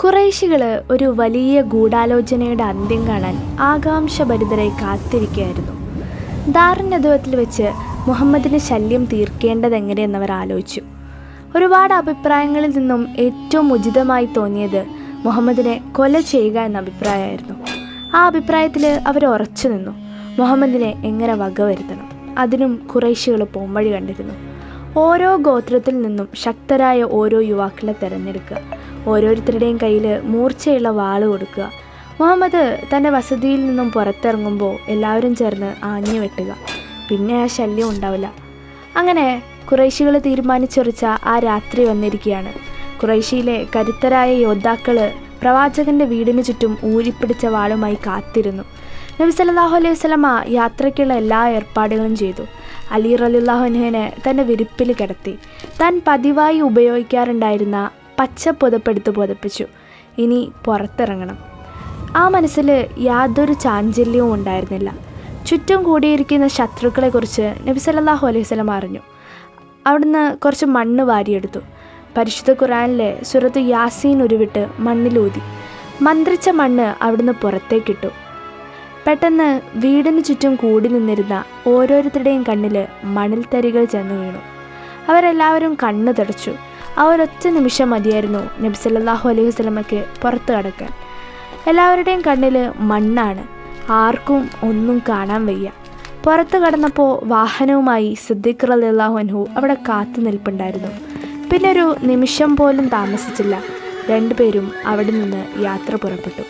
ഖുറൈശികൾ ഒരു വലിയ ഗൂഢാലോചനയുടെ അന്ത്യം കാണാൻ ആകാംക്ഷഭരിതരായി കാത്തിരിക്കുകയായിരുന്നു. ദാറുന്നദവത്തിൽ വെച്ച് മുഹമ്മദിന് ശല്യം തീർക്കേണ്ടതെങ്ങനെയെന്നവർ ആലോചിച്ചു. ഒരുപാട് അഭിപ്രായങ്ങളിൽ നിന്നും ഏറ്റവും ഉചിതമായി തോന്നിയത് മുഹമ്മദിനെ കൊല ചെയ്യുക എന്ന അഭിപ്രായമായിരുന്നു. ആ അഭിപ്രായത്തിൽ അവർ ഉറച്ചു നിന്നു. മുഹമ്മദിനെ എങ്ങനെ വകവരുത്തണം, അതിനും ഖുറൈശികൾ പോംവഴി കണ്ടിരുന്നു. ഓരോ ഗോത്രത്തിൽ നിന്നും ശക്തരായ ഓരോ യുവാക്കളെ തിരഞ്ഞെടുക്കുക, ഓരോരുത്തരുടെയും കയ്യിൽ മൂർച്ചയുള്ള വാള് കൊടുക്കുക. മുഹമ്മദ് തൻ്റെ വസതിയിൽ നിന്നും പുറത്തിറങ്ങുമ്പോൾ എല്ലാവരും ചേർന്ന് ആഞ്ഞു വെട്ടുക. പിന്നെ ആ ശല്യം ഉണ്ടാവില്ല. അങ്ങനെ ഖുറൈശികൾ തീരുമാനിച്ചുറച്ച ആ രാത്രി വന്നിരിക്കുകയാണ്. ഖുറൈശിയിലെ കരുത്തരായ യോദ്ധാക്കൾ പ്രവാചകൻ്റെ വീടിന് ചുറ്റും ഊരിപ്പിടിച്ച വാളുമായി കാത്തിരുന്നു. നബി സല്ലല്ലാഹു അലൈഹി വസല്ലമ യാത്രയ്ക്കുള്ള എല്ലാ ഏർപ്പാടുകളും ചെയ്തു. അലി റളിയല്ലാഹു അൻഹുവിനെ തൻ്റെ വിരിപ്പിൽ കിടത്തി. താൻ പതിവായി ഉപയോഗിക്കാറുണ്ടായിരുന്ന പച്ച പുതപ്പെടുത്ത് പുതപ്പിച്ചു. ഇനി പുറത്തിറങ്ങണം. ആ മനസ്സിൽ യാതൊരു ചാഞ്ചല്യവും ഉണ്ടായിരുന്നില്ല. ചുറ്റും കൂടിയിരിക്കുന്ന ശത്രുക്കളെക്കുറിച്ച് നബി സല്ലല്ലാഹു അലൈഹി വസല്ലമ അറിഞ്ഞു. അവിടുന്ന് കുറച്ച് മണ്ണ് വാരിയെടുത്തു. പരിശുദ്ധ ഖുർആനിലെ സൂറത്ത് യാസീൻ ഉരുവിട്ട് മണ്ണിലൂതി. മന്ത്രിച്ച മണ്ണ് അവിടുന്ന് പുറത്തേക്കിട്ടു. പെട്ടെന്ന് വീടിന് ചുറ്റും കൂടി നിന്നിരുന്ന ഓരോരുത്തരുടെയും കണ്ണിൽ മണൽത്തരികൾ ചെന്ന് വീണു. അവരെല്ലാവരും കണ്ണ് തുടച്ചു. ആ ഒരൊറ്റ നിമിഷം മതിയായിരുന്നു നബി സല്ലല്ലാഹു അലൈഹി വസല്ലമയ്ക്ക് പുറത്ത് കടക്കാൻ. എല്ലാവരുടെയും കണ്ണിൽ മണ്ണാണ്. ആർക്കും ഒന്നും കാണാൻ വയ്യ. പുറത്ത് കടന്നപ്പോൾ വാഹനവുമായി സിദ്ദീഖ് റളിയല്ലാഹു അൻഹു അവിടെ കാത്തു നിൽപ്പുണ്ടായിരുന്നു. പിന്നെ ഒരു നിമിഷം പോലും താമസിച്ചില്ല. രണ്ടുപേരും അവിടെ നിന്ന് യാത്ര പുറപ്പെട്ടു.